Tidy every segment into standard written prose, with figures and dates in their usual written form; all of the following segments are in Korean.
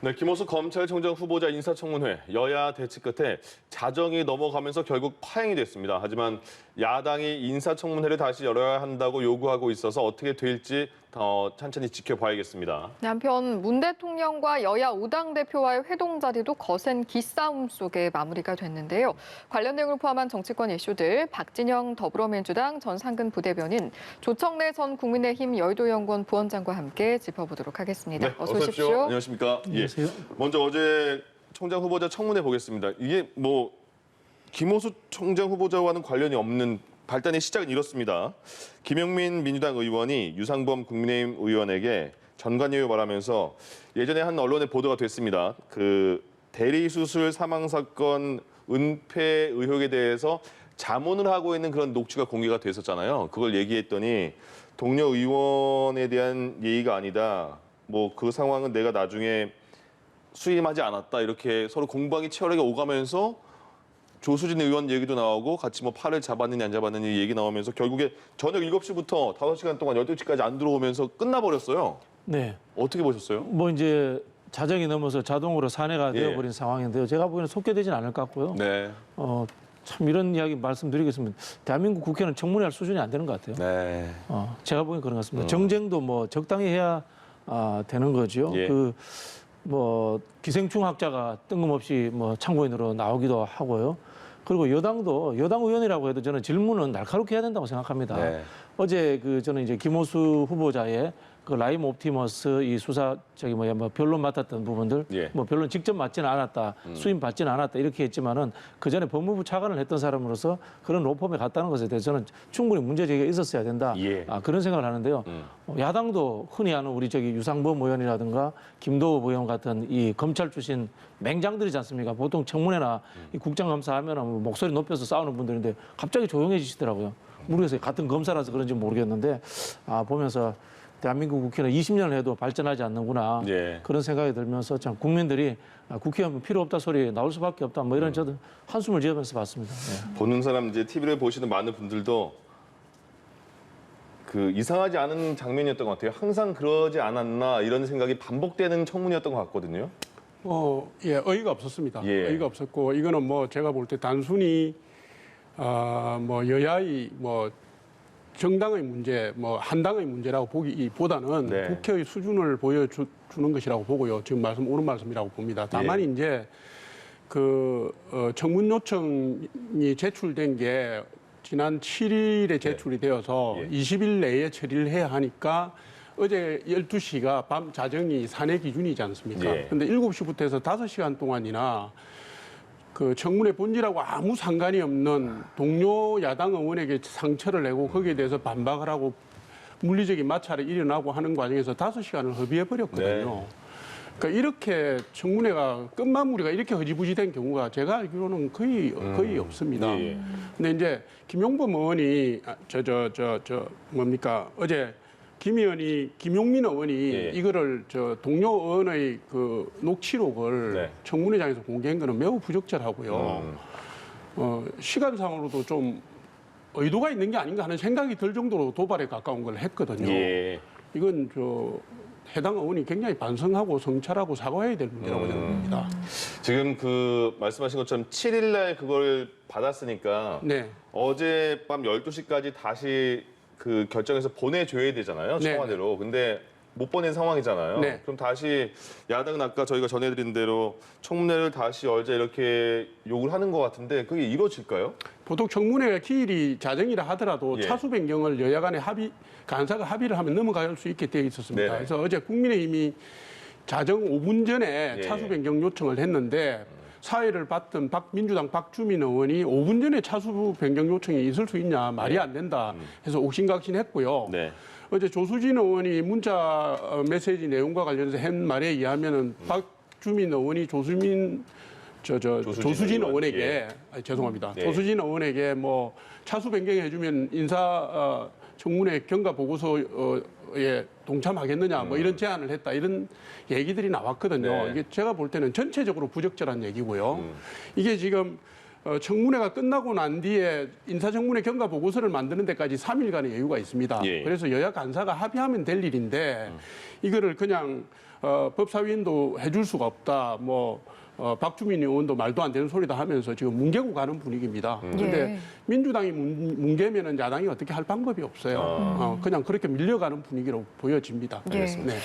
네, 김호수 검찰총장 후보자 인사청문회 여야 대치 끝에 자정이 넘어가면서 결국 파행이 됐습니다. 하지만 야당이 인사청문회를 다시 열어야 한다고 요구하고 있어서 어떻게 될지 더 천천히 지켜봐야겠습니다. 한편 문 대통령과 여야 5당 대표와의 회동 자리도 거센 기싸움 속에 마무리가 됐는데요. 관련 내용을 포함한 정치권 이슈들 박진영 더불어민주당 전 상근 부대변인, 조청래 전 국민의힘 여의도연구원 부원장과 함께 짚어보도록 하겠습니다. 네, 어서 오십시오. 안녕하십니까? 안녕하세요. 예. 먼저 어제 총장 후보자 청문회 보겠습니다. 이게 뭐 김호수 총장 후보자와는 관련이 없는 발단의 시작은 이렇습니다. 김용민 민주당 의원이 유상범 국민의힘 의원에게 전관예우 말하면서 예전에 한 언론에 보도가 됐습니다. 그 대리수술 사망 사건 은폐 의혹에 대해서 자문을 하고 있는 그런 녹취가 공개가 됐었잖아요. 그걸 얘기했더니 동료 의원에 대한 예의가 아니다. 뭐 그 상황은 내가 나중에 수임하지 않았다. 이렇게 서로 공방이 치열하게 오가면서 조수진 의원 얘기도 나오고 같이 뭐 팔을 잡았느냐 안 잡았느냐 얘기 나오면서 결국에 저녁 7시부터 5시간 동안 12시까지 안 들어오면서 끝나버렸어요. 네. 어떻게 보셨어요? 뭐 이제 자정이 넘어서 자동으로 산회가 예. 되어버린 상황인데요. 제가 보기에는 속개되진 않을 것 같고요. 네. 참 이런 이야기 말씀드리겠습니다. 대한민국 국회는 청문회할 수준이 안 되는 것 같아요. 네. 제가 보기엔 그런 것 같습니다. 정쟁도 뭐 적당히 해야 되는 거죠. 예. 뭐 기생충 학자가 뜬금없이 뭐 참고인으로 나오기도 하고요. 그리고 여당도 여당 의원이라고 해도 저는 질문은 날카롭게 해야 된다고 생각합니다. 네. 어제 저는 이제 김호수 후보자의 그 라임 옵티머스 이 수사 뭐 변론 맡았던 부분들 예. 뭐 변론 직접 맡지는 않았다, 수임 받지는 않았다 이렇게 했지만은 그 전에 법무부 차관을 했던 사람으로서 그런 로펌에 갔다는 것에 대해서 저는 충분히 문제 제기가 있었어야 된다. 예. 그런 생각을 하는데요. 야당도 흔히 하는 우리 유상범 의원이라든가 김도읍 의원 같은 이 검찰 출신 맹장들이지 않습니까? 보통 청문회나 이 국정감사하면 목소리 높여서 싸우는 분들인데 갑자기 조용해지시더라고요. 모르겠어요. 같은 검사라서 그런지 모르겠는데 보면서 대한민국 국회는 20년을 해도 발전하지 않는구나. 예. 그런 생각이 들면서 참 국민들이 국회의원 필요 없다 소리 나올 수밖에 없다. 뭐 이런 저도 한숨을 지으면서 봤습니다. 네. 보는 사람 이제 TV를 보시는 많은 분들도 그 이상하지 않은 장면이었던 것 같아요. 항상 그러지 않았나 이런 생각이 반복되는 청문회였던 것 같거든요. 예, 어이가 없었습니다. 예. 어이가 없었고 이거는 뭐 제가 볼 때 단순히 뭐 여야의 뭐 정당의 문제, 뭐 한당의 문제라고 보기보다는 네. 국회의 수준을 보여주는 것이라고 보고요. 지금 옳은 말씀이라고 봅니다. 다만 예. 이제 청문 요청이 제출된 게 지난 7일에 제출이 되어서 예. 20일 내에 처리를 해야 하니까 어제 12시가 밤 자정이 산회 기준이지 않습니까? 예. 근데 7시부터 해서 5시간 동안이나 그 청문회 본질하고 아무 상관이 없는 동료 야당 의원에게 상처를 내고 거기에 대해서 반박을 하고 물리적인 마찰이 일어나고 하는 과정에서 5시간을 허비해 버렸거든요. 네. 그러니까 이렇게 청문회가 끝마무리가 이렇게 허지부지된 경우가 제가 알기로는 거의 없습니다. 예. 근데 이제 김용범 의원이 어제 김용민 의원이 예. 이거를 동료 의원의 그 녹취록을 네. 청문회장에서 공개한 거는 매우 부적절하고요. 시간상으로도 좀 의도가 있는 게 아닌가 하는 생각이 들 정도로 도발에 가까운 걸 했거든요. 예. 이건 해당 의원이 굉장히 반성하고 성찰하고 사과해야 될 문제라고 생각합니다. 지금 그 말씀하신 것처럼 7일 날 그걸 받았으니까 네. 어젯밤 12시까지 다시 그 결정해서 보내줘야 되잖아요. 네. 청와대로. 근데 못 보낸 상황이잖아요. 네. 그럼 다시 야당은 아까 저희가 전해드린 대로 청문회를 다시 열자 이렇게 욕을 하는 것 같은데 그게 이루어질까요? 보통 청문회가 기일이 자정이라 하더라도 예. 차수 변경을 여야 간에 간사가 합의를 하면 넘어갈 수 있게 되어 있었습니다. 네네. 그래서 어제 국민의힘이 자정 5분 전에 예. 차수 변경 요청을 했는데 사회를 받던 민주당 박주민 의원이 5분 전에 차수 변경 요청이 있을 수 있냐 말이 안 된다 해서 옥신각신했고요. 네. 어제 조수진 의원이 문자 메시지 내용과 관련해서 한 말에 의하면은 박주민 의원이 조수진 의원. 의원에게 죄송합니다. 네. 조수진 의원에게 뭐 차수 변경해주면 인사 청문회 경과 보고서에 동참하겠느냐 뭐 이런 제안을 했다 이런 얘기들이 나왔거든요. 네. 이게 제가 볼 때는 전체적으로 부적절한 얘기고요. 이게 지금 청문회가 끝나고 난 뒤에 인사청문회 경과 보고서를 만드는 데까지 3일간의 여유가 있습니다. 예. 그래서 여야 간사가 합의하면 될 일인데 이거를 그냥 법사위원도 해줄 수가 없다. 박주민 의원도 말도 안 되는 소리다 하면서 지금 뭉개고 가는 분위기입니다. 그런데 예. 민주당이 뭉개면은 야당이 어떻게 할 방법이 없어요. 그냥 그렇게 밀려가는 분위기로 보여집니다. 예. 네.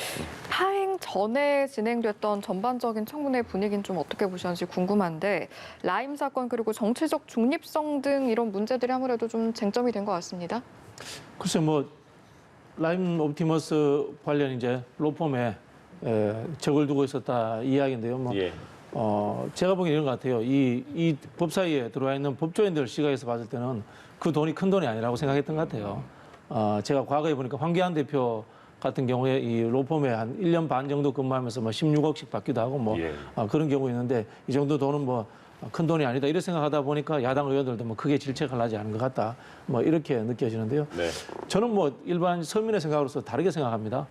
파행 전에 진행됐던 전반적인 청문회 분위기는 좀 어떻게 보셨는지 궁금한데 라임 사건 그리고 정치적 중립성 등 이런 문제들이 아무래도 좀 쟁점이 된 것 같습니다. 글쎄 라임 옵티머스 관련 이제 로펌에 적을 두고 있었다 이야기인데요. 예. 제가 보기엔 이런 것 같아요. 이 법사위에 들어와 있는 법조인들 시각에서 봤을 때는 그 돈이 큰 돈이 아니라고 생각했던 것 같아요. 제가 과거에 보니까 황교안 대표 같은 경우에 이 로펌에 한 1년 반 정도 근무하면서 16억씩 받기도 하고 예. 그런 경우 있는데 이 정도 돈은 큰 돈이 아니다 이렇게 생각하다 보니까 야당 의원들도 크게 질책을 하지 않은 것 같다 이렇게 느껴지는데요. 네. 저는 일반 서민의 생각으로서 다르게 생각합니다.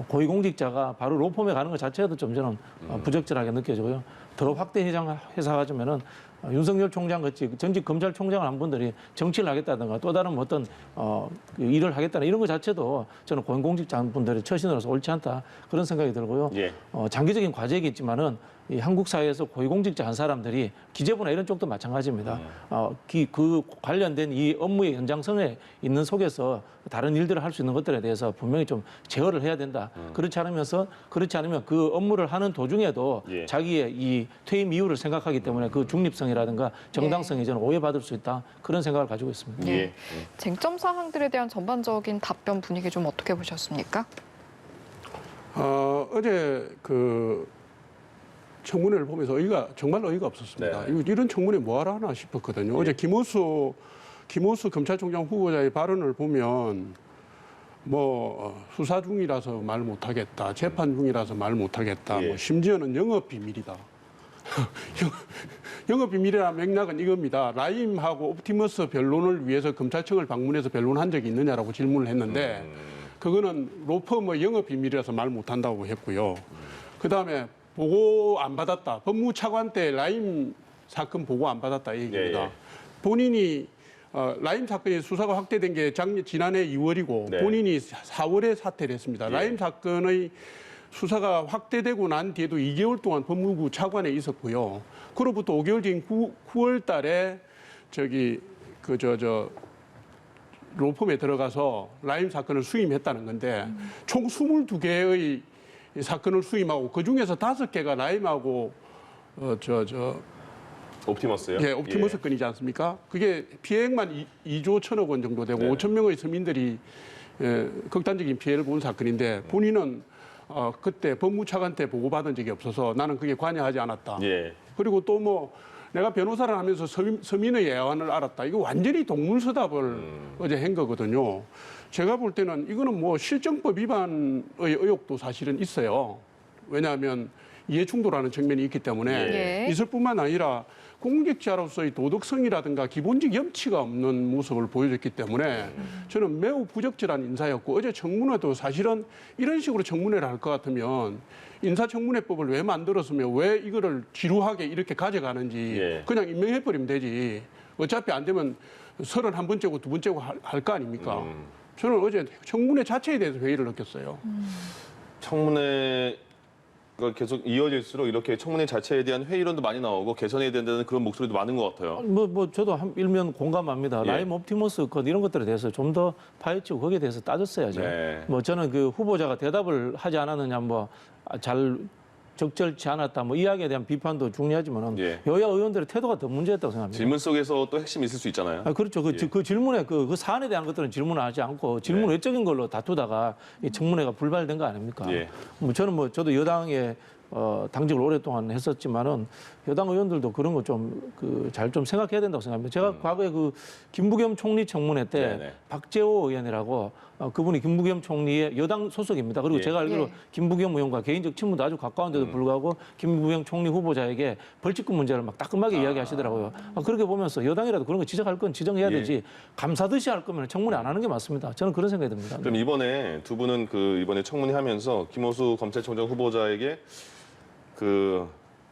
고위공직자가 바로 로펌에 가는 것 자체도 좀 저는 부적절하게 느껴지고요. 더 확대 해석하자면은 윤석열 총장 같이 전직 검찰총장을 한 분들이 정치를 하겠다든가 또 다른 어떤 그 일을 하겠다는 이런 것 자체도 저는 고위공직자 분들의 처신으로서 옳지 않다 그런 생각이 들고요. 예. 장기적인 과제이겠지만은 이 한국 사회에서 고위공직자 한 사람들이 기재부나 이런 쪽도 마찬가지입니다. 그 관련된 이 업무의 연장선에 있는 속에서 다른 일들을 할 수 있는 것들에 대해서 분명히 좀 제어를 해야 된다. 그렇지 않으면 그 업무를 하는 도중에도 예. 자기의 이 퇴임 이유를 생각하기 때문에 그 중립성이라든가 정당성이 저는 오해받을 수 있다. 그런 생각을 가지고 있습니다. 네. 예. 쟁점 사항들에 대한 전반적인 답변 분위기 좀 어떻게 보셨습니까? 어제 청문회를 보면서 정말 어이가 없었습니다. 네. 이런 청문회 뭐하러 하나 싶었거든요. 어제 김호수 검찰총장 후보자의 발언을 보면 수사 중이라서 말 못하겠다, 재판 중이라서 말 못하겠다, 예. 심지어는 영업 비밀이다. 영업 비밀이라는 맥락은 이겁니다. 라임하고 옵티머스 변론을 위해서 검찰청을 방문해서 변론한 적이 있느냐라고 질문을 했는데 그거는 로펌의 영업 비밀이라서 말 못한다고 했고요. 그다음에 보고 안 받았다. 법무차관 때 라임 사건 보고 안 받았다 이 얘기입니다. 예, 예. 본인이 라임 사건이 수사가 확대된 게 지난해 2월이고 네. 본인이 4월에 사퇴를 했습니다. 예. 라임 사건의 수사가 확대되고 난 뒤에도 2개월 동안 법무부 차관에 있었고요. 그로부터 5개월 뒤인 9월 달에 로펌에 들어가서 라임 사건을 수임했다는 건데 총 22개의 사건을 수임하고 그중에서 5개가 라임하고 옵티머스요? 예, 옵티머스 건이지 않습니까? 그게 피해액만 2조 1천억 원 정도 되고 네. 5천 명의 서민들이 극단적인 피해를 본 사건인데 본인은 그때 법무차관 때 보고받은 적이 없어서 나는 그게 관여하지 않았다. 예. 그리고 또 내가 변호사를 하면서 서민의 애환을 알았다. 이거 완전히 동물서답을 어제 한 거거든요. 제가 볼 때는 이거는 실정법 위반의 의혹도 사실은 있어요. 왜냐하면 이해충돌하는 측면이 있기 때문에 예. 있을 뿐만 아니라 공직자로서의 도덕성이라든가 기본적 염치가 없는 모습을 보여줬기 때문에 저는 매우 부적절한 인사였고 어제 청문회도 사실은 이런 식으로 청문회를 할 것 같으면 인사청문회법을 왜 만들었으며 왜 이거를 지루하게 이렇게 가져가는지 예. 그냥 임명해버리면 되지. 어차피 안 되면 31번째고 2번째고 할 거 아닙니까? 저는 어제 청문회 자체에 대해서 회의를 느꼈어요. 청문회가 계속 이어질수록 이렇게 청문회 자체에 대한 회의론도 많이 나오고 개선해야 된다는 그런 목소리도 많은 것 같아요. 저도 일면 공감합니다. 예. 라임 옵티머스 것 이런 것들에 대해서 좀 더 파헤치고 거기에 대해서 따졌어야죠. 네. 저는 그 후보자가 대답을 하지 않았느냐 잘 적절치 않았다 이야기에 대한 비판도 중요하지만은 예. 여야 의원들의 태도가 더 문제였다고 생각합니다. 질문 속에서 또 핵심이 있을 수 있잖아요. 그렇죠. 그 질문에 그 사안에 대한 것들은 질문을 하지 않고 질문 네. 외적인 걸로 다투다가 이 청문회가 불발된 거 아닙니까? 예. 저도 여당에 당직을 오랫동안 했었지만은 여당 의원들도 그런 거 잘 좀 생각해야 된다고 생각합니다. 제가 과거에 김부겸 총리 청문회 때 네네. 박재호 의원이라고 그분이 김부겸 총리의 여당 소속입니다. 그리고 예. 제가 알기로 예. 김부겸 의원과 개인적 친분도 아주 가까운데도 불구하고 김부겸 총리 후보자에게 벌칙금 문제를 막 따끔하게 이야기하시더라고요. 그렇게 보면서 여당이라도 그런 거 지적할 건 지적해야 예. 되지 감사듯이 할 거면 청문회 안 하는 게 맞습니다. 저는 그런 생각이 듭니다. 그럼 이번에 두 분은 이번에 청문회 하면서 김호수 검찰총장 후보자에게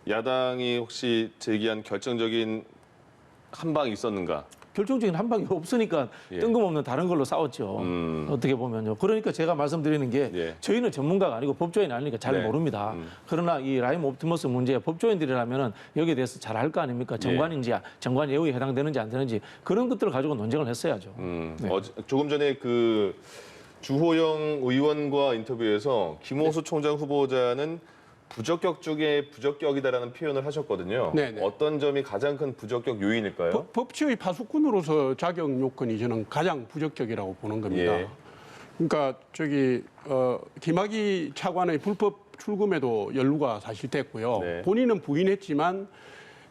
야당이 혹시 제기한 결정적인 한방이 있었는가? 결정적인 한 방이 없으니까 예. 뜬금없는 다른 걸로 싸웠죠. 어떻게 보면요. 그러니까 제가 말씀드리는 게 예. 저희는 전문가가 아니고 법조인이 아니니까 잘 네. 모릅니다. 그러나 이 라임 옵티머스 문제 법조인들이라면은 여기에 대해서 잘 알 거 아닙니까? 정관인지 정관 예우에 해당되는지 안 되는지 그런 것들을 가지고 논쟁을 했어야죠. 네. 조금 전에 그 주호영 의원과 인터뷰에서 김호수 총장 후보자는 부적격 중에 부적격이다라는 표현을 하셨거든요. 네네. 어떤 점이 가장 큰 부적격 요인일까요? 법치의 파수꾼으로서 자격 요건이 저는 가장 부적격이라고 보는 겁니다. 예. 그러니까 김학의 차관의 불법 출금에도 연루가 사실됐고요. 네. 본인은 부인했지만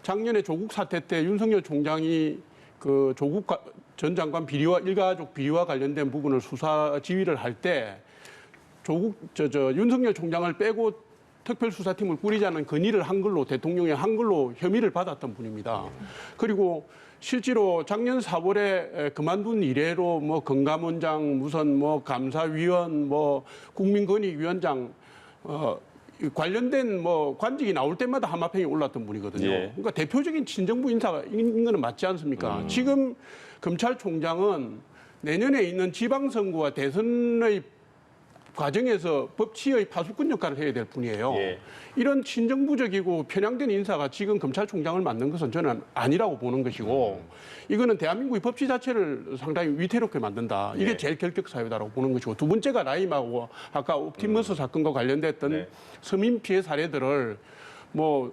작년에 조국 사태 때 윤석열 총장이 그 조국 전 장관 비리와 일가족 비리와 관련된 부분을 수사 지휘를 할 때 조국 윤석열 총장을 빼고 특별수사팀을 꾸리자는 건의를 한 걸로 대통령의 한 걸로 혐의를 받았던 분입니다. 그리고 실제로 작년 4월에 그만둔 이래로 뭐 건감원장, 무슨 뭐 감사위원, 뭐 국민권익위원장 관련된 뭐 관직이 나올 때마다 하마평이 올랐던 분이거든요. 예. 그러니까 대표적인 친정부 인사인 거는 맞지 않습니까? 지금 검찰총장은 내년에 있는 지방선거와 대선의 과정에서 법치의 파수꾼 역할을 해야 될 분이에요. 예. 이런 친정부적이고 편향된 인사가 지금 검찰총장을 맡는 것은 저는 아니라고 보는 것이고 이거는 대한민국의 법치 자체를 상당히 위태롭게 만든다. 이게 예. 제일 결격 사유다라고 보는 것이고 두 번째가 라임하고 아까 옵티머스 사건과 관련됐던 네. 서민 피해 사례들을 뭐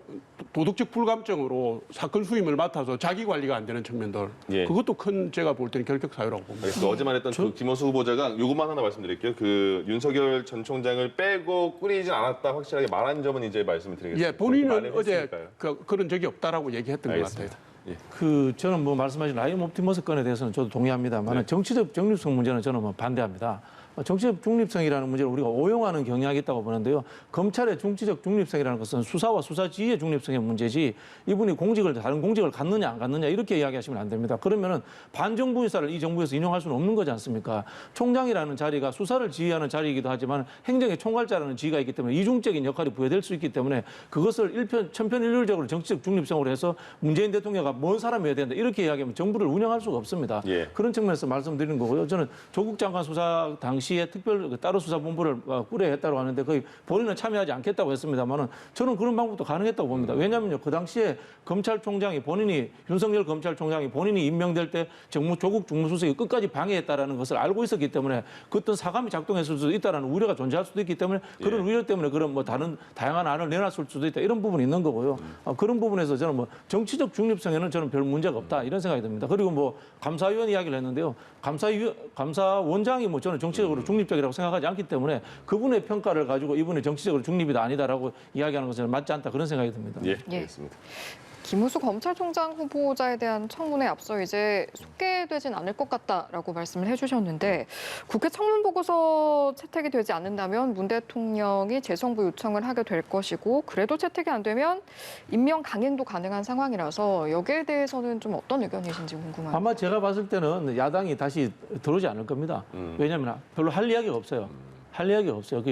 도덕적 불감증으로 사건 수임을 맡아서 자기 관리가 안 되는 측면들 예. 그것도 큰 제가 볼 때는 결격 사유라고 봅니다. 알겠습니다. 어제 말했던 그 김호수 후보자가 요것만 하나 말씀드릴게요. 그 윤석열 전 총장을 빼고 꾸리진 않았다 확실하게 말한 점은 이제 말씀을 드리겠습니다. 예, 본인은 말을 어제 했으니까요. 그런 적이 없다라고 얘기했던 것 같아요. 알겠습니다. 예. 저는 뭐 말씀하신 라임 옵티머스 건에 대해서는 저도 동의합니다만 네. 정치적 중립성 문제는 저는 뭐 반대합니다. 정치적 중립성이라는 문제를 우리가 오용하는 경향이 있다고 보는데요. 검찰의 정치적 중립성이라는 것은 수사와 수사 지휘의 중립성의 문제지 이분이 다른 공직을 갖느냐 안 갖느냐 이렇게 이야기하시면 안 됩니다. 그러면은 반정부 인사를 이 정부에서 인용할 수는 없는 거지 않습니까? 총장이라는 자리가 수사를 지휘하는 자리이기도 하지만 행정의 총괄자라는 지위가 있기 때문에 이중적인 역할이 부여될 수 있기 때문에 그것을 천편일률적으로 정치적 중립성으로 해서 문재인 대통령가 뭔 사람이어야 된다 이렇게 이야기하면 정부를 운영할 수가 없습니다. 예. 그런 측면에서 말씀드리는 거고요. 저는 조국 장관 수사 당시에 특별 따로 수사본부를 꾸려야 했다고 하는데 거의 본인은 참여하지 않겠다고 했습니다만은 저는 그런 방법도 가능했다고 봅니다. 왜냐하면요. 그 당시에 검찰총장이 윤석열 검찰총장이 본인이 임명될 때 조국 중무수석이 끝까지 방해했다라는 것을 알고 있었기 때문에 그 어떤 사감이 작동했을 수도 있다라는 우려가 존재할 수도 있기 때문에 그런 우려 때문에 그런 뭐 다른 다양한 안을 내놨을 수도 있다 이런 부분이 있는 거고요. 그런 부분에서 저는 뭐 정치적 중립성에는 저는 별 문제가 없다 이런 생각이 듭니다. 그리고 뭐 감사위원 이야기를 했는데요. 감사원장이 뭐 저는 정치적으로 중립적이라고 생각하지 않기 때문에 그분의 평가를 가지고 이분이 정치적으로 중립이다 아니다라고 이야기하는 것은 맞지 않다 그런 생각이 듭니다. 예, 알겠습니다. 김우수 검찰총장 후보자에 대한 청문회 앞서 이제 속개되진 않을 것 같다라고 말씀을 해주셨는데 국회 청문 보고서 채택이 되지 않는다면 문 대통령이 재송부 요청을 하게 될 것이고 그래도 채택이 안 되면 임명 강행도 가능한 상황이라서 여기에 대해서는 좀 어떤 의견이신지 궁금합니다. 아마 제가 봤을 때는 야당이 다시 들어오지 않을 겁니다. 왜냐하면 별로 할 이야기가 없어요. 할 이야기가 없어요.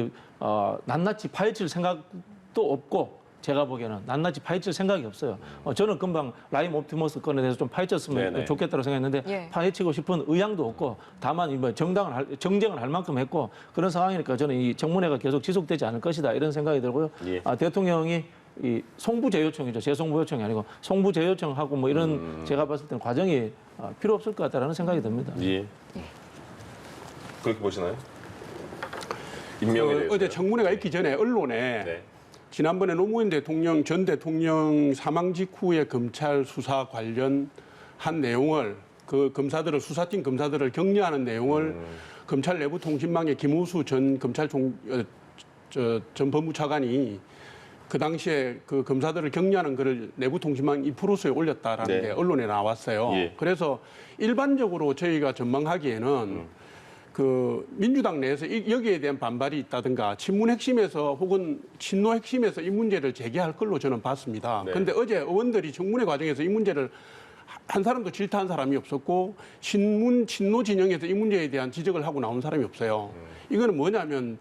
낱낱이 파헤칠 생각도 없고 제가 보기에는 낱낱이 파헤칠 생각이 없어요. 저는 금방 라임 옵티머스 건에 대해서 좀 파헤쳤으면 네네. 좋겠다고 생각했는데 예. 파헤치고 싶은 의향도 없고 다만 뭐 정쟁을 할 만큼 했고 그런 상황이니까 저는 이 청문회가 계속 지속되지 않을 것이다 이런 생각이 들고요. 예. 대통령이 이 송부제 요청이죠. 재송부 요청이 아니고 송부제 요청하고 뭐 이런 제가 봤을 때는 과정이 필요 없을 것 같다라는 생각이 듭니다. 예. 그렇게 보시나요? 임명에 대해서. 어제 청문회가 있기 전에 언론에 네. 지난번에 노무현 대통령 전 대통령 사망 직후의 검찰 수사 관련한 내용을 그 검사들을 수사팀 검사들을 격려하는 내용을 검찰 내부 통신망에 김우수 전 전 법무차관이 그 당시에 그 검사들을 격려하는 글을 내부 통신망 2%에 올렸다라는 네. 게 언론에 나왔어요. 예. 그래서 일반적으로 저희가 전망하기에는 그 민주당 내에서 여기에 대한 반발이 있다든가 친문 핵심에서 혹은 친노 핵심에서 이 문제를 제기할 걸로 저는 봤습니다. 네. 그런데 어제 의원들이 청문회 과정에서 이 문제를 한 사람도 질타한 사람이 없었고 친노 진영에서 이 문제에 대한 지적을 하고 나온 사람이 없어요. 이거는 뭐냐면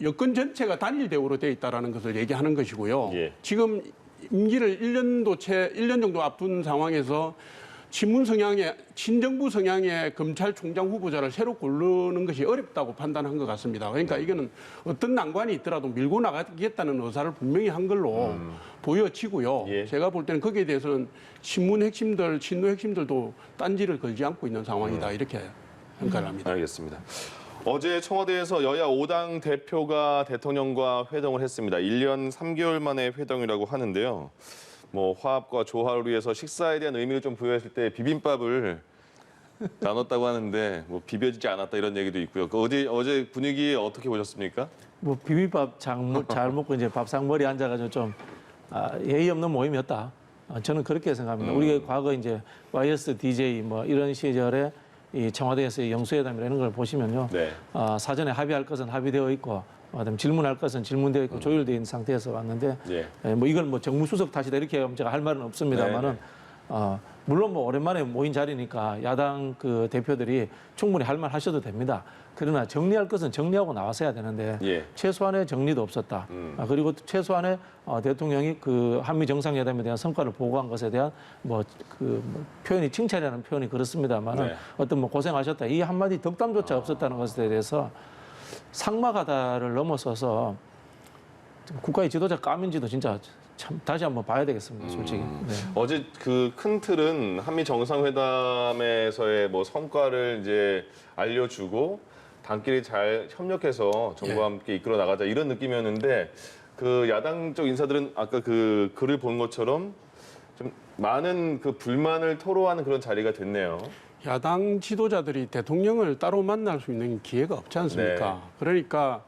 여권 전체가 단일 대우로 돼 있다라는 것을 얘기하는 것이고요. 예. 지금 임기를 1년 정도 앞둔 상황에서 친문 성향의 친정부 성향의 검찰총장 후보자를 새로 고르는 것이 어렵다고 판단한 것 같습니다. 그러니까 이거는 어떤 난관이 있더라도 밀고 나가겠다는 의사를 분명히 한 걸로 보여지고요. 예. 제가 볼 때는 거기에 대해서는 친문 핵심들, 친노 핵심들도 딴지를 걸지 않고 있는 상황이다 이렇게 평가를 합니다. 알겠습니다. 어제 청와대에서 여야 5당 대표가 대통령과 회동을 했습니다. 1년 3개월 만에 회동이라고 하는데요. 뭐 화합과 조화를 위해서 식사에 대한 의미를 좀 부여했을 때 비빔밥을 나눴다고 하는데 뭐 비벼지지 않았다 이런 얘기도 있고요. 그 어제 분위기 어떻게 보셨습니까? 뭐 비빔밥 잘 먹고 이제 밥상머리 앉아가지고 좀 예의 없는 모임이었다. 저는 그렇게 생각합니다. 우리가 과거 이제 YS DJ 뭐 이런 시절에 이 청와대에서의 영수회담 이런 걸 보시면요. 네. 사전에 합의할 것은 합의되어 있고 그다음에 질문할 것은 질문되어 있고 조율되어 있는 상태에서 왔는데 예. 뭐 이걸 뭐 정무수석 탓이다 이렇게 하면 제가 할 말은 없습니다만은 물론 뭐 오랜만에 모인 자리니까 야당 그 대표들이 충분히 할 말 하셔도 됩니다. 그러나 정리할 것은 정리하고 나와서 해야 되는데 예. 최소한의 정리도 없었다. 그리고 최소한의 대통령이 그 한미 정상회담에 대한 성과를 보고한 것에 대한 뭐 표현이 칭찬이라는 표현이 그렇습니다만은 네. 어떤 뭐 고생하셨다 이 한마디 덕담조차 없었다는 것에 대해서 상마가다를 넘어서서 국가의 지도자 까민지도 진짜 참 다시 한번 봐야 되겠습니다, 솔직히. 네. 어제 그 큰 틀은 한미 정상회담에서의 뭐 성과를 이제 알려주고 당끼리 잘 협력해서 정부와 함께 이끌어 나가자 이런 느낌이었는데 그 야당 쪽 인사들은 아까 그 글을 본 것처럼 좀 많은 그 불만을 토로하는 그런 자리가 됐네요. 야당 지도자들이 대통령을 따로 만날 수 있는 기회가 없지 않습니까? 네. 그러니까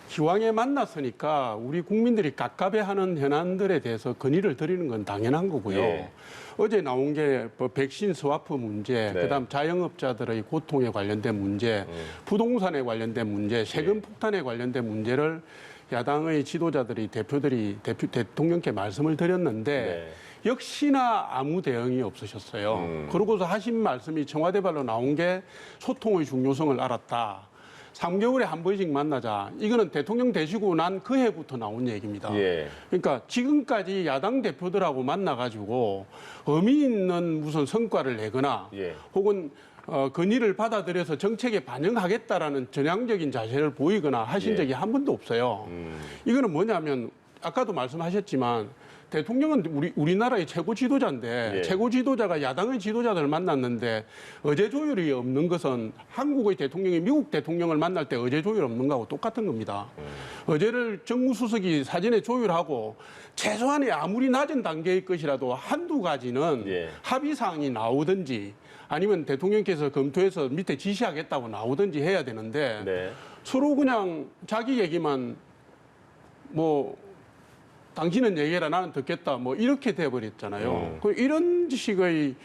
기왕에 만났으니까 우리 국민들이 갑갑해하는 현안들에 대해서 건의를 드리는 건 당연한 거고요. 예. 어제 나온 게 뭐 백신 스와프 문제, 네. 그다음 자영업자들의 고통에 관련된 문제, 부동산에 관련된 문제, 세금 폭탄에 관련된 문제를 야당의 지도자들이 대통령께 말씀을 드렸는데 네. 역시나 아무 대응이 없으셨어요. 그러고서 하신 말씀이 청와대 발로 나온 게 소통의 중요성을 알았다. 3개월에 한 번씩 만나자. 이거는 대통령 되시고 난 그 해부터 나온 얘기입니다. 예. 그러니까 지금까지 야당 대표들하고 만나가지고 의미 있는 무슨 성과를 내거나 예. 혹은 건의를 받아들여서 정책에 반영하겠다라는 전향적인 자세를 보이거나 하신 예. 적이 한 번도 없어요. 이거는 뭐냐면 아까도 말씀하셨지만 대통령은 우리나라의 최고 지도자인데 예. 최고 지도자가 야당의 지도자들을 만났는데 어제 조율이 없는 것은 한국의 대통령이 미국 대통령을 만날 때 어제 조율 없는 거하고 똑같은 겁니다. 어제를 정무수석이 사전에 조율하고 최소한의 아무리 낮은 단계의 것이라도 한두 가지는 예. 합의사항이 나오든지 아니면 대통령께서 검토해서 밑에 지시하겠다고 나오든지 해야 되는데 네. 서로 그냥 자기 얘기만 뭐 당신은 얘기해라 나는 듣겠다 뭐 이렇게 돼버렸잖아요. 이런 식의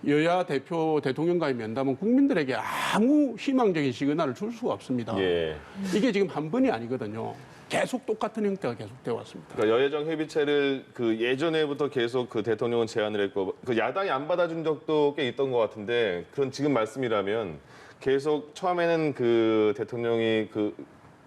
여야 대표 대통령과의 면담은 국민들에게 아무 희망적인 시그널을 줄 수가 없습니다. 예. 이게 지금 한 번이 아니거든요. 계속 똑같은 형태가 계속되어 왔습니다. 그러니까 여야정 협의체를 그 예전에부터 계속 그 대통령은 제안을 했고 그 야당이 안 받아준 적도 꽤 있던 것 같은데 그런 지금 말씀이라면 계속 처음에는 그 대통령이 그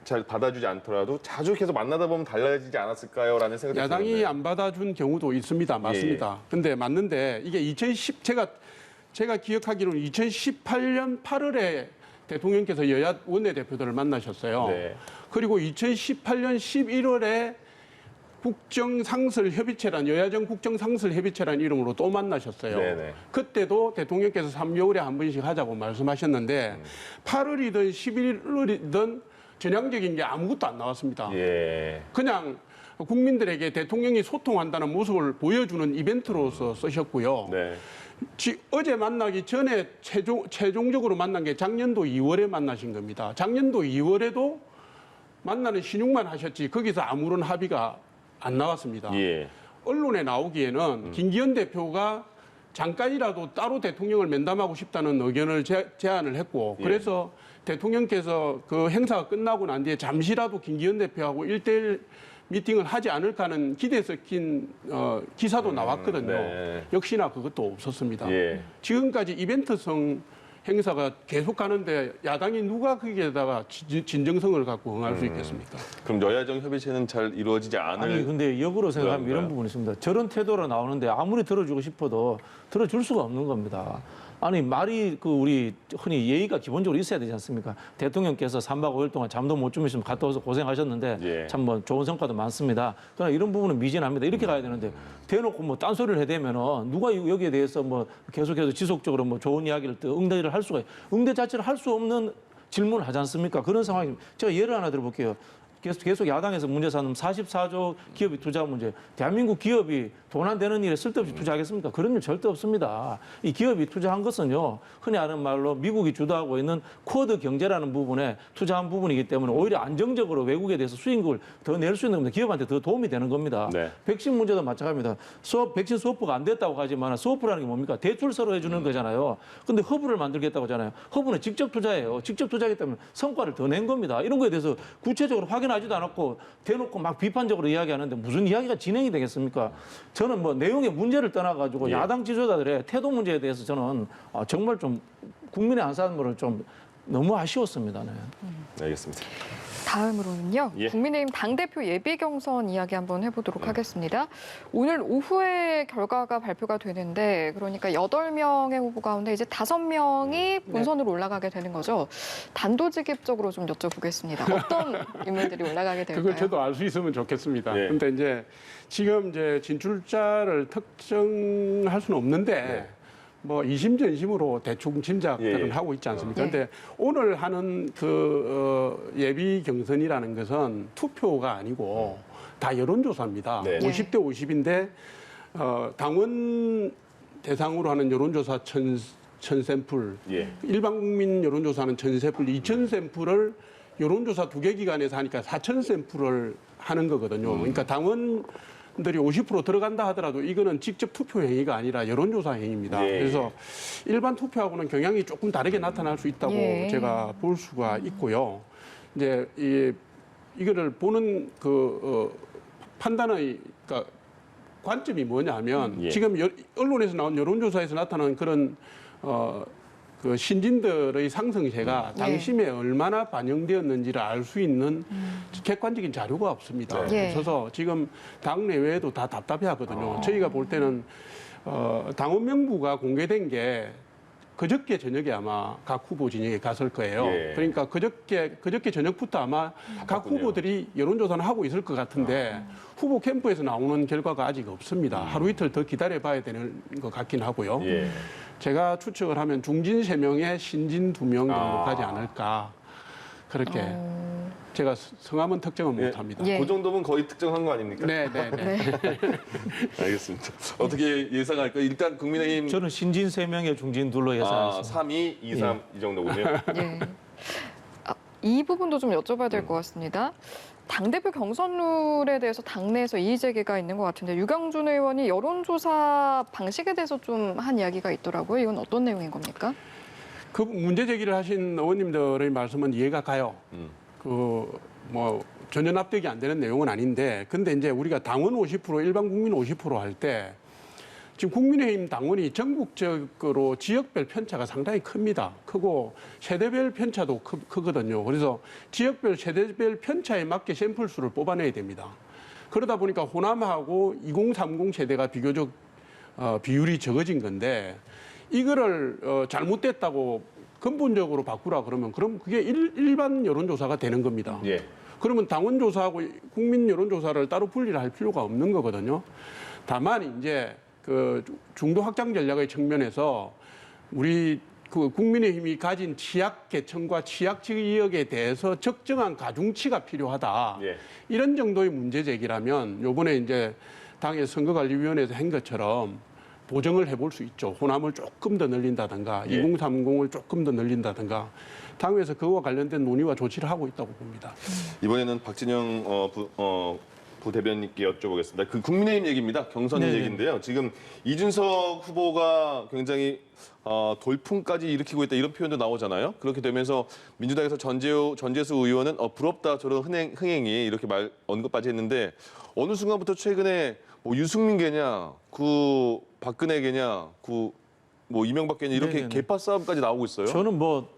잘 받아주지 않더라도 자주 계속 만나다 보면 달라지지 않았을까요?라는 생각이 야당이 드는데. 안 받아준 경우도 있습니다. 맞습니다. 근데 맞는데 이게 제가 기억하기로는 2018년 8월에 대통령께서 여야 원내대표들을 만나셨어요. 네. 그리고 2018년 11월에 국정상설협의체란 여야정 국정상설협의체란 이름으로 또 만나셨어요. 네네. 그때도 대통령께서 3개월에 한 번씩 하자고 말씀하셨는데 8월이든 11월이든 전향적인 게 아무것도 안 나왔습니다. 예. 그냥 국민들에게 대통령이 소통한다는 모습을 보여주는 이벤트로서 쓰셨고요. 네. 어제 만나기 전에 최종적으로 만난 게 작년도 2월에 만나신 겁니다. 작년도 2월에도 만나는 신용만 하셨지 거기서 아무런 합의가 안 나왔습니다. 예. 언론에 나오기에는 김기현 대표가 잠깐이라도 따로 대통령을 면담하고 싶다는 의견을 제안을 했고 그래서 대통령께서 그 행사가 끝나고 난 뒤에 잠시라도 김기현 대표하고 1대1 미팅을 하지 않을까 하는 기대에 섞인 기사도 나왔거든요. 네. 역시나 그것도 없었습니다. 예. 지금까지 이벤트성 행사가 계속 가는데 야당이 누가 거기에다가 진정성을 갖고 응할 수 있겠습니까? 그럼 여야정 협의체는 잘 이루어지지 않을. 아니 근데 역으로 생각하면 그런가요? 이런 부분이 있습니다. 저런 태도로 나오는데 아무리 들어주고 싶어도 들어줄 수가 없는 겁니다. 아니 말이 우리 흔히 예의가 기본적으로 있어야 되지 않습니까? 대통령께서 3박 5일 동안 잠도 못 주무시면 갔다 와서 고생하셨는데 예. 참 뭐 좋은 성과도 많습니다. 그러나 이런 부분은 미진합니다. 이렇게 가야 되는데 대놓고 뭐 딴소리를 해대면은 누가 여기에 대해서 뭐 계속해서 지속적으로 뭐 좋은 이야기를 또 응대를 할 수가 응대 자체를 할 수 없는 질문을 하지 않습니까? 그런 상황입니다. 제가 예를 하나 들어볼게요. 계속 야당에서 문제 삼는 44조 기업이 투자 문제. 대한민국 기업이 돈 안 되는 일에 쓸데없이 투자하겠습니까? 그런 일 절대 없습니다. 이 기업이 투자한 것은요, 흔히 하는 말로 미국이 주도하고 있는 쿼드 경제라는 부분에 투자한 부분이기 때문에 오히려 안정적으로 외국에 대해서 수익을 더 낼 수 있는 겁니다. 기업한테 더 도움이 되는 겁니다. 네. 백신 문제도 마찬가지입니다. 백신 스워프가 안 됐다고 하지만 스워프라는 게 뭡니까? 대출서로 해주는 거잖아요. 근데 허브를 만들겠다고 하잖아요. 허브는 직접 투자예요. 직접 투자하기 때문에 성과를 더 낸 겁니다. 이런 거에 대해서 구체적으로 확인하지도 않았고 대놓고 막 비판적으로 이야기하는데 무슨 이야기가 진행이 되겠습니까? 저는 뭐 내용의 문제를 떠나가지고 예. 야당 지도자들의 태도 문제에 대해서 저는 정말 좀 국민의 안산물을 좀 너무 아쉬웠습니다. 네. 알겠습니다. 다음으로는요. 예. 국민의힘 당대표 예비 경선 이야기 한번 해보도록 하겠습니다. 오늘 오후에 결과가 발표가 되는데 그러니까 8명의 후보 가운데 이제 5명이 본선으로 올라가게 되는 거죠. 단도직입적으로 좀 여쭤보겠습니다. 어떤 인물들이 올라가게 될까요? 그걸 저도 알 수 있으면 좋겠습니다. 네. 그런데 이제 지금 이제 진출자를 특정할 수는 없는데 네. 뭐 이심전심으로 대충 짐작들은 예. 하고 있지 않습니까? 예. 그런데 오늘 하는 예비 경선이라는 것은 투표가 아니고 다 여론조사입니다. 네. 50대 50인데 당원 대상으로 하는 여론조사 1000샘플, 예. 일반 국민 여론조사는 1000샘플, 2000샘플을 여론조사 2개 기관에서 하니까 4000샘플을 하는 거거든요. 그러니까 당원들이 50% 들어간다 하더라도 이거는 직접 투표 행위가 아니라 여론조사 행위입니다. 예. 그래서 일반 투표하고는 경향이 조금 다르게 나타날 수 있다고 예. 제가 볼 수가 있고요. 이제 이거를 보는 판단의 그러니까 관점이 뭐냐면 예. 지금 언론에서 나온 여론조사에서 나타난 그런 그 신진들의 상승세가 예. 당심에 얼마나 반영되었는지를 알 수 있는 객관적인 자료가 없습니다. 네. 그래서 지금 당 내외에도 다 답답해하거든요. 저희가 볼 때는 당원 명부가 공개된 게 그저께 저녁에 아마 각 후보 진영에 갔을 거예요. 예. 그러니까 그저께 저녁부터 아마 각 그렇군요. 후보들이 여론조사는 하고 있을 것 같은데 후보 캠프에서 나오는 결과가 아직 없습니다. 하루 이틀 더 기다려봐야 되는 것 같긴 하고요. 예. 제가 추측을 하면 중진 3명에 신진 2명 정도 가지 않을까. 그렇게 제가 성함은 특정은 예. 못합니다. 예. 그 정도면 거의 특정한 거 아닙니까? 네. 알겠습니다. 어떻게 예상할까요? 일단 국민의힘 저는 신진 3명에 중진 2로 예상했습니다. 3, 2, 2, 3 이 정도군요. 예. 이 부분도 좀 여쭤봐야 될 것 같습니다. 당대표 경선룰에 대해서 당내에서 이의 제기가 있는 것 같은데 유경준 의원이 여론조사 방식에 대해서 좀 한 이야기가 있더라고요. 이건 어떤 내용인 겁니까? 그 문제 제기를 하신 의원님들의 말씀은 이해가 가요. 뭐 전혀 납득이 안 되는 내용은 아닌데, 근데 이제 우리가 당원 50%, 일반 국민 50% 할 때 지금 국민의힘 당원이 전국적으로 지역별 편차가 상당히 큽니다. 크고 세대별 편차도 크거든요. 그래서 지역별 세대별 편차에 맞게 샘플 수를 뽑아내야 됩니다. 그러다 보니까 호남하고 2030 세대가 비교적 비율이 적어진 건데 이거를 잘못됐다고 근본적으로 바꾸라 그러면 그럼 그게 일반 여론조사가 되는 겁니다. 예. 그러면 당원 조사하고 국민 여론조사를 따로 분리를 할 필요가 없는 거거든요. 다만 이제 그 중도 확장 전략의 측면에서 우리 그 국민의힘이 가진 취약 계층과 취약 지역에 대해서 적정한 가중치가 필요하다. 예. 이런 정도의 문제 제기라면 요번에 이제 당의 선거관리위원회에서 한 것처럼 보정을 해볼 수 있죠. 호남을 조금 더 늘린다든가 예. 2030을 조금 더 늘린다든가 당에서 그와 관련된 논의와 조치를 하고 있다고 봅니다. 이번에는 박진영 부대변인께 여쭤보겠습니다. 그 국민의힘 얘기입니다. 경선 네네. 얘기인데요. 지금 이준석 후보가 굉장히 돌풍까지 일으키고 있다 이런 표현도 나오잖아요. 그렇게 되면서 민주당에서 전재수 의원은 부럽다 저런 흥행이 이렇게 언급까지 했는데 어느 순간부터 최근에 뭐 유승민계냐, 박근혜계냐, 뭐 이명박 괜히 이렇게 네네네. 계파 싸움까지 나오고 있어요. 저는 뭐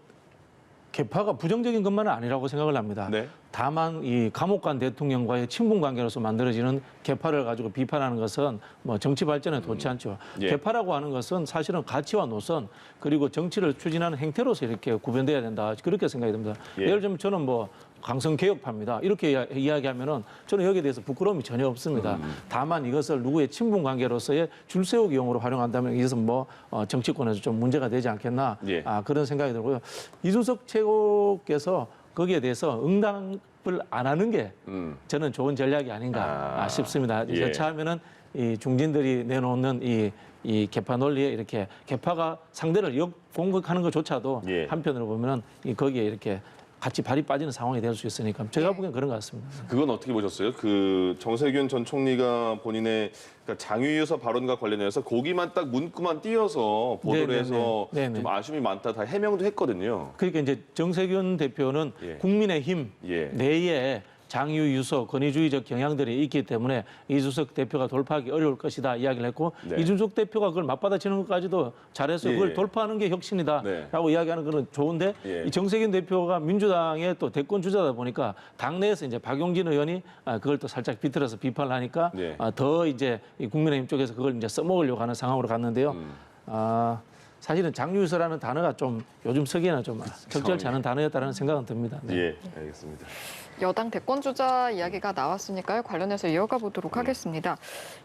개파가 부정적인 것만은 아니라고 생각을 합니다. 네. 다만 이 감옥 간 대통령과의 친분 관계로서 만들어지는 개파를 가지고 비판하는 것은 뭐 정치 발전에 좋지 않죠. 예. 개파라고 하는 것은 사실은 가치와 노선 그리고 정치를 추진하는 행태로서 이렇게 구별돼야 된다. 그렇게 생각이 듭니다. 예. 예를 들면 저는 뭐 강성 개혁파입니다. 이렇게 이야기하면은 저는 여기에 대해서 부끄러움이 전혀 없습니다. 다만 이것을 누구의 친분 관계로서의 줄 세우기용으로 활용한다면 이것은 뭐 정치권에서 좀 문제가 되지 않겠나 예. 그런 생각이 들고요. 이준석 최고께서 거기에 대해서 응답을 안 하는 게 저는 좋은 전략이 아닌가 싶습니다. 예. 여차하면은 이 중진들이 내놓는 이 개파 논리에 이렇게 개파가 상대를 역공격하는 것조차도 예. 한편으로 보면은 거기에 이렇게 같이 발이 빠지는 상황이 될 수 있으니까 제가 보기엔 그런 것 같습니다. 그건 어떻게 보셨어요? 그 정세균 전 총리가 본인의 그러니까 장유유서 발언과 관련해서 거기만 딱 문구만 띄어서 보도를 네네네. 해서 네네. 좀 아쉬움이 많다 다 해명도 했거든요. 그러니까 이제 정세균 대표는 예. 국민의힘 예. 내에 장유유서 권위주의적 경향들이 있기 때문에 이준석 대표가 돌파하기 어려울 것이다 이야기를 했고 네. 이준석 대표가 그걸 맞받아치는 것까지도 잘해서 예. 그걸 돌파하는 게 혁신이다라고 네. 이야기하는 건 좋은데 예. 이 정세균 대표가 민주당의 또 대권 주자다 보니까 당내에서 이제 박용진 의원이 그걸 또 살짝 비틀어서 비판을 하니까 네. 더 이제 이 국민의힘 쪽에서 그걸 이제 써먹으려고 하는 상황으로 갔는데요. 사실은 장유유서라는 단어가 좀 요즘 서기에는 좀 적절치 않은 단어였다는 생각은 듭니다. 네. 예, 알겠습니다. 여당 대권 주자 이야기가 나왔으니까요. 관련해서 이어가 보도록 하겠습니다.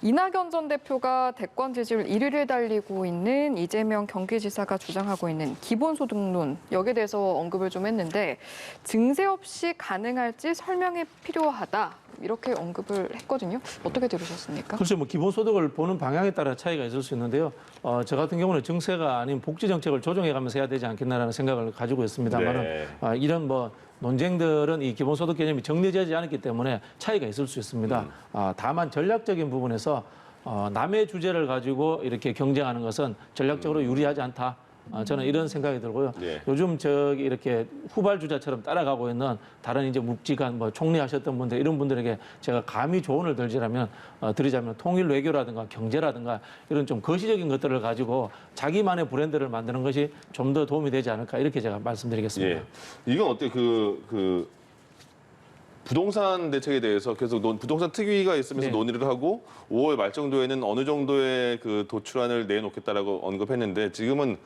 이낙연 전 대표가 대권 지지율 1위를 달리고 있는 이재명 경기지사가 주장하고 있는 기본소득론 여기에 대해서 언급을 좀 했는데 증세 없이 가능할지 설명이 필요하다. 이렇게 언급을 했거든요. 어떻게 들으셨습니까? 글쎄 뭐 기본소득을 보는 방향에 따라 차이가 있을 수 있는데요. 저 같은 경우는 증세가 아닌 복지 정책을 조정해가면서 해야 되지 않겠나라는 생각을 가지고 있습니다만 네. 이런 뭐 논쟁들은 이 기본소득 개념이 정리되지 않았기 때문에 차이가 있을 수 있습니다. 다만 전략적인 부분에서 남의 주제를 가지고 이렇게 경쟁하는 것은 전략적으로 유리하지 않다. 저는 이런 생각이 들고요. 네. 요즘 저기 이렇게 후발 주자처럼 따라가고 있는 다른 이제 묵직한 뭐 총리하셨던 분들 이런 분들에게 제가 감히 조언을 드리자면 통일 외교라든가 경제라든가 이런 좀 거시적인 것들을 가지고 자기만의 브랜드를 만드는 것이 좀 더 도움이 되지 않을까 이렇게 제가 말씀드리겠습니다. 예. 이건 어때 그 부동산 대책에 대해서 계속 부동산 특위가 있으면서 네. 논의를 하고 5월 말 정도에는 어느 정도의 그 도출안을 내놓겠다라고 언급했는데 지금은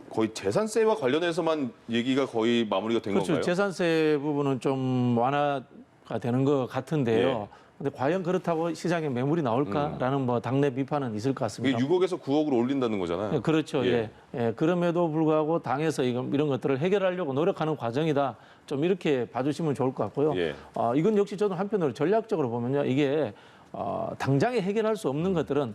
거의 재산세와 관련해서만 얘기가 거의 마무리가 된 그렇죠. 건가요? 재산세 부분은 좀 완화가 되는 것 같은데요. 예. 근데 과연 그렇다고 시장에 매물이 나올까라는 뭐 당내 비판은 있을 것 같습니다. 이게 6억에서 9억으로 올린다는 거잖아요. 예, 그렇죠. 예. 예. 그럼에도 불구하고 당에서 이런 것들을 해결하려고 노력하는 과정이다. 좀 이렇게 봐주시면 좋을 것 같고요. 예. 이건 역시 저도 한편으로 전략적으로 보면요. 이게 당장에 해결할 수 없는 것들은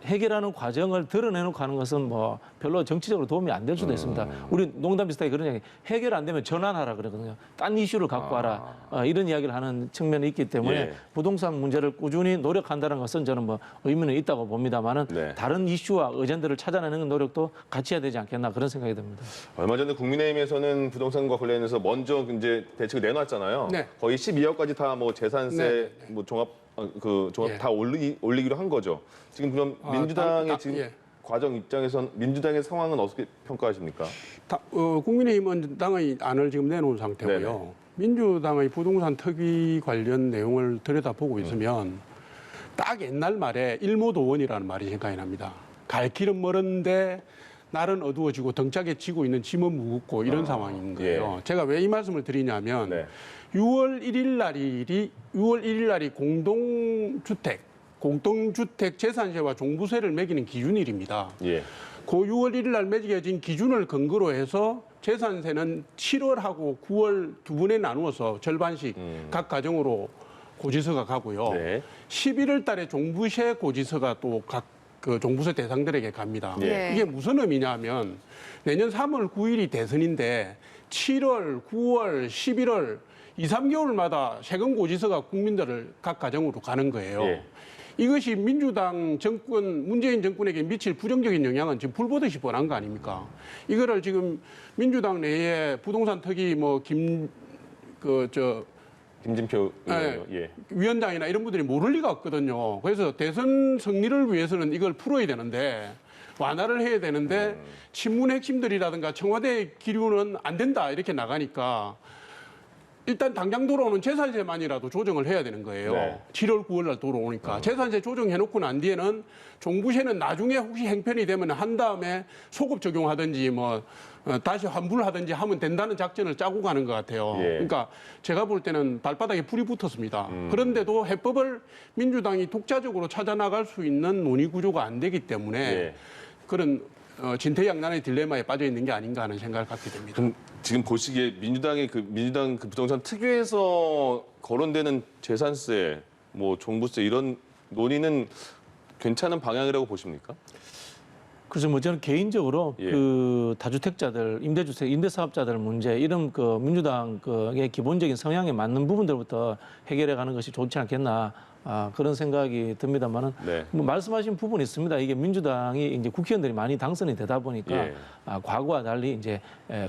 해결하는 과정을 드러내놓고 하는 것은 뭐 별로 정치적으로 도움이 안 될 수도 있습니다. 우리 농담 비슷하게 그런 이야기 해결 안 되면 전환하라 그러거든요. 딴 이슈를 갖고 와라. 이런 이야기를 하는 측면이 있기 때문에 예. 부동산 문제를 꾸준히 노력한다는 것은 저는 뭐 의미는 있다고 봅니다만은 네. 다른 이슈와 의젠들을 찾아내는 노력도 같이 해야 되지 않겠나 그런 생각이 듭니다. 얼마 전에 국민의힘에서는 부동산과 관련해서 먼저 이제 대책을 내놨잖아요. 네. 거의 12억까지 다 뭐 재산세 뭐 종합 예. 다 올리기로 한 거죠. 지금 그럼 민주당의 지금 예. 과정 입장에선 민주당의 상황은 어떻게 평가하십니까? 국민의힘은 당의 안을 지금 내놓은 상태고요. 네네. 민주당의 부동산 특위 관련 내용을 들여다보고 있으면 딱 옛날 말에 일모도원이라는 말이 생각이 납니다. 갈 길은 멀었는데 날은 어두워지고 등짝에 지고 있는 짐은 무겁고 이런 상황인 거예요. 제가 왜 이 말씀을 드리냐면 네. 6월 1일 날이 공동주택 재산세와 종부세를 매기는 기준일입니다. 예. 그 6월 1일 날 매겨진 기준을 근거로 해서 재산세는 7월하고 9월 두 번에 나누어서 절반씩 각 가정으로 고지서가 가고요. 네. 11월 달에 종부세 고지서가 또 각 그 종부세 대상들에게 갑니다. 예. 이게 무슨 의미냐면 내년 3월 9일이 대선인데 7월, 9월, 11월 2, 3개월마다 세금 고지서가 국민들을 각 가정으로 가는 거예요. 예. 이것이 민주당 정권, 문재인 정권에게 미칠 부정적인 영향은 지금 불보듯이 뻔한 거 아닙니까? 이거를 지금 민주당 내에 부동산 특위 김진표 의원이요. 예. 위원장이나 이런 분들이 모를 리가 없거든요. 그래서 대선 승리를 위해서는 이걸 풀어야 되는데 완화를 해야 되는데 친문 핵심들이라든가 청와대 기류는 안 된다 이렇게 나가니까 일단 당장 돌아오는 재산세만이라도 조정을 해야 되는 거예요. 네. 7월, 9월 날 돌아오니까. 재산세 조정해놓고 난 뒤에는 종부세는 나중에 혹시 행편이 되면 한 다음에 소급 적용하든지 뭐 다시 환불하든지 하면 된다는 작전을 짜고 가는 것 같아요. 예. 그러니까 제가 볼 때는 발바닥에 불이 붙었습니다. 그런데도 해법을 민주당이 독자적으로 찾아나갈 수 있는 논의 구조가 안 되기 때문에 예. 그런 진퇴양난의 딜레마에 빠져 있는 게 아닌가 하는 생각을 갖게 됩니다. 그럼 지금 보시기에 민주당 그 부동산 특유에서 거론되는 재산세, 뭐 종부세 이런 논의는 괜찮은 방향이라고 보십니까? 그래서 뭐 저는 개인적으로 예. 그 다주택자들, 임대주택, 임대사업자들 문제 이런 그 민주당의 기본적인 성향에 맞는 부분들부터 해결해 가는 것이 좋지 않겠나. 그런 생각이 듭니다만은 네. 뭐 말씀하신 부분이 있습니다. 이게 민주당이 이제 국회의원들이 많이 당선이 되다 보니까 예. 과거와 달리 이제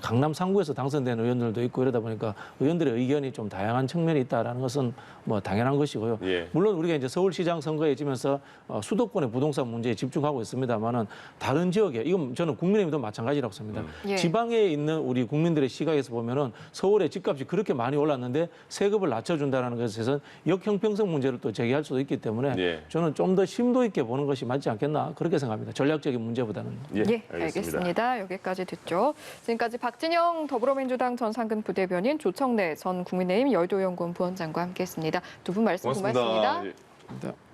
강남 3구에서 당선된 의원들도 있고 이러다 보니까 의원들의 의견이 좀 다양한 측면이 있다라는 것은 뭐 당연한 것이고요. 예. 물론 우리가 이제 서울시장 선거에 지면서 수도권의 부동산 문제에 집중하고 있습니다만은 다른 지역에 이건 저는 국민의힘도 마찬가지라고 봅니다. 예. 지방에 있는 우리 국민들의 시각에서 보면은 서울의 집값이 그렇게 많이 올랐는데 세금을 낮춰준다는 것에서 역형평성 문제를 또 제기할 수도 있기 때문에 예. 저는 좀 더 심도 있게 보는 것이 맞지 않겠나 그렇게 생각합니다. 전략적인 문제보다는. 예, 알겠습니다. 여기까지 듣죠. 지금까지 박진영 더불어민주당 전 상근 부대변인, 조청래 전 국민의힘 여의도연구원 부원장과 함께했습니다. 두 분 말씀 고맙습니다. 예. 고맙습니다.